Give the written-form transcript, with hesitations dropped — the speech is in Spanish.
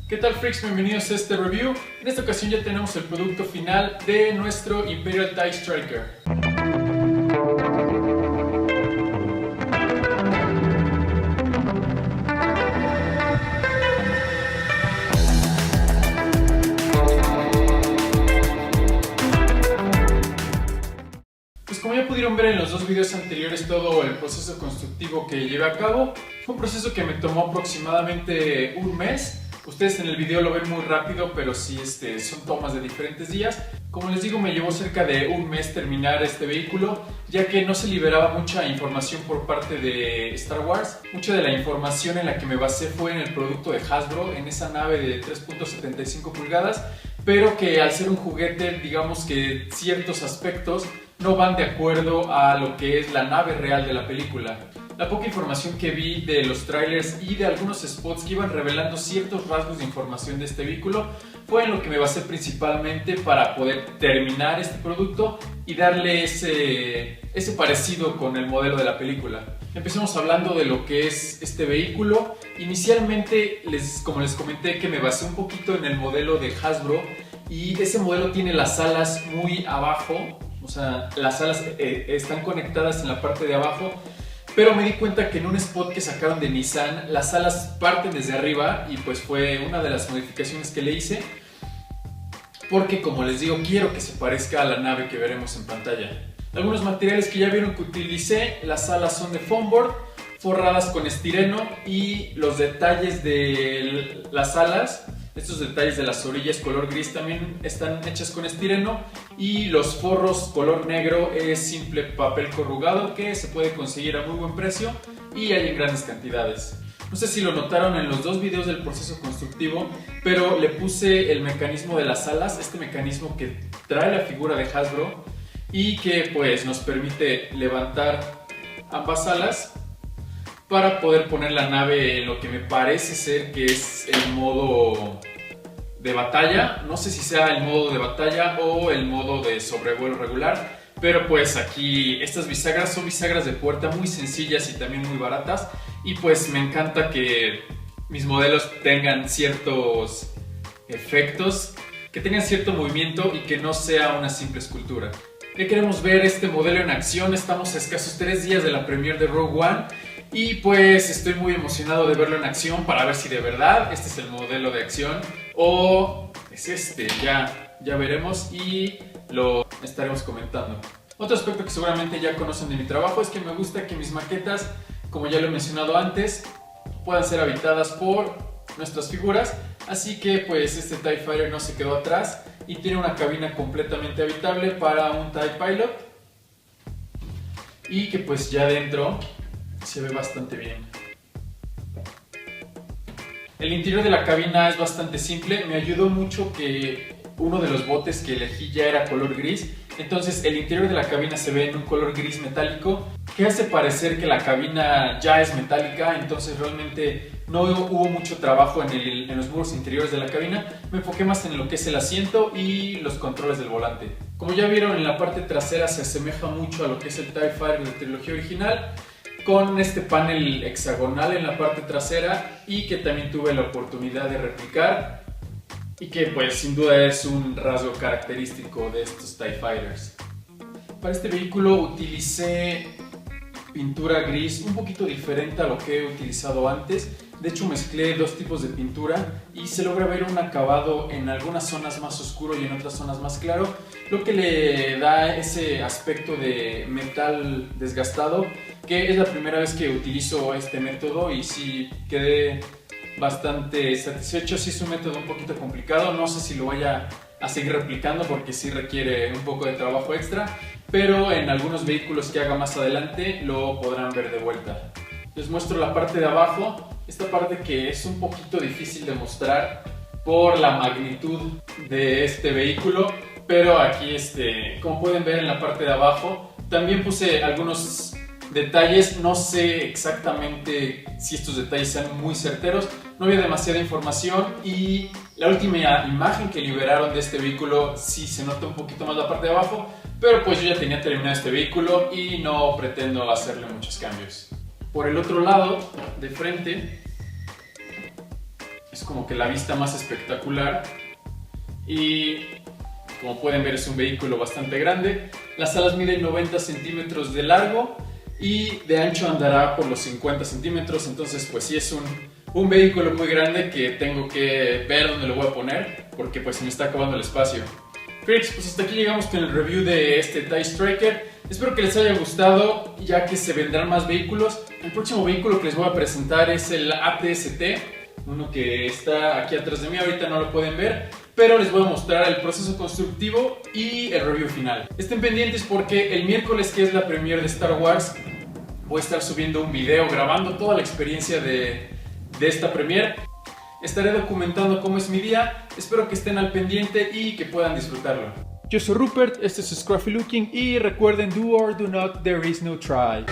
¿Qué tal, freaks? Bienvenidos a este review. En esta ocasión ya tenemos el producto final de nuestro Imperial TIE Striker. Pues como ya pudieron ver en los dos videos anteriores todo el proceso constructivo que llevé a cabo, fue un proceso que me tomó aproximadamente un mes. Ustedes en el video lo ven muy rápido, pero sí son tomas de diferentes días. Como les digo, me llevó cerca de un mes terminar este vehículo, ya que no se liberaba mucha información por parte de Star Wars. Mucha de la información en la que me basé fue en el producto de Hasbro, en esa nave de 3.75 pulgadas, pero que al ser un juguete, digamos que ciertos aspectos no van de acuerdo a lo que es la nave real de la película. La poca información que vi de los trailers y de algunos spots que iban revelando ciertos rasgos de información de este vehículo fue en lo que me basé principalmente para poder terminar este producto y darle ese parecido con el modelo de la película. Empecemos hablando de lo que es este vehículo. Inicialmente, como les comenté, que me basé un poquito en el modelo de Hasbro, y ese modelo tiene las alas muy abajo, o sea, las alas están conectadas en la parte de abajo. Pero me di cuenta que en un spot que sacaron de Nissan, las alas parten desde arriba, y pues fue una de las modificaciones que le hice, porque como les digo, quiero que se parezca a la nave que veremos en pantalla. Algunos materiales que ya vieron que utilicé: las alas son de foam board, forradas con estireno, y los detalles de las alas, estos detalles de las orillas color gris, también están hechas con estireno, y los forros color negro es simple papel corrugado que se puede conseguir a muy buen precio y hay en grandes cantidades. No sé si lo notaron en los dos videos del proceso constructivo, pero le puse el mecanismo de las alas, este mecanismo que trae la figura de Hasbro y que pues nos permite levantar ambas alas para poder poner la nave en lo que me parece ser que es el modo de batalla. No sé si sea el modo de batalla o el modo de sobrevuelo regular, pero pues aquí estas bisagras son bisagras de puerta muy sencillas y también muy baratas, y pues me encanta que mis modelos tengan ciertos efectos, que tengan cierto movimiento y que no sea una simple escultura. Ya queremos ver este modelo en acción. Estamos a escasos 3 días de la premiere de Rogue One, y pues estoy muy emocionado de verlo en acción para ver si de verdad este es el modelo de acción o es este. Ya veremos y lo estaremos comentando. Otro aspecto que seguramente ya conocen de mi trabajo es que me gusta que mis maquetas, como ya lo he mencionado antes, puedan ser habitadas por nuestras figuras. Así que pues este TIE Fighter no se quedó atrás y tiene una cabina completamente habitable para un TIE Pilot, y que pues ya dentro se ve bastante bien. El interior de la cabina es bastante simple. Me ayudó mucho que uno de los botes que elegí ya era color gris, entonces el interior de la cabina se ve en un color gris metálico que hace parecer que la cabina ya es metálica. Entonces realmente no hubo mucho trabajo en los muros interiores de la cabina. Me enfoqué más en lo que es el asiento y los controles del volante. Como ya vieron, en la parte trasera se asemeja mucho a lo que es el TIE Fighter de trilogía original, con este panel hexagonal en la parte trasera, y que también tuve la oportunidad de replicar, y que pues sin duda es un rasgo característico de estos TIE Fighters. Para este vehículo utilicé pintura gris un poquito diferente a lo que he utilizado antes. De hecho, mezclé dos tipos de pintura y se logra ver un acabado en algunas zonas más oscuro y en otras zonas más claro, lo que le da ese aspecto de metal desgastado, que es la primera vez que utilizo este método y sí quedé bastante satisfecho. Sí es un método un poquito complicado, no sé si lo vaya a seguir replicando porque sí requiere un poco de trabajo extra, pero en algunos vehículos que haga más adelante lo podrán ver de vuelta. Les muestro la parte de abajo, esta parte que es un poquito difícil de mostrar por la magnitud de este vehículo, pero aquí como pueden ver en la parte de abajo también puse algunos detalles. No sé exactamente si estos detalles sean muy certeros, no había demasiada información, y la última imagen que liberaron de este vehículo sí se nota un poquito más la parte de abajo, pero pues yo ya tenía terminado este vehículo y no pretendo hacerle muchos cambios. Por el otro lado, de frente, es como que la vista más espectacular. Y como pueden ver, es un vehículo bastante grande. Las alas miden 90 centímetros de largo y de ancho andará por los 50 centímetros. Entonces pues sí es un vehículo muy grande que tengo que ver dónde lo voy a poner, porque pues se me está acabando el espacio. Freaks, pues hasta aquí llegamos con el review de este TIE Striker. Espero que les haya gustado, ya que se vendrán más vehículos. El próximo vehículo que les voy a presentar es el ATST, uno que está aquí atrás de mí. Ahorita no lo pueden ver, pero les voy a mostrar el proceso constructivo y el review final. Estén pendientes porque el miércoles, que es la premiere de Star Wars, voy a estar subiendo un video grabando toda la experiencia de esta premiere. Estaré documentando cómo es mi día. Espero que estén al pendiente y que puedan disfrutarlo. Yo soy Rupert, este es Scruffy Looking y recuerden, do or do not, there is no try.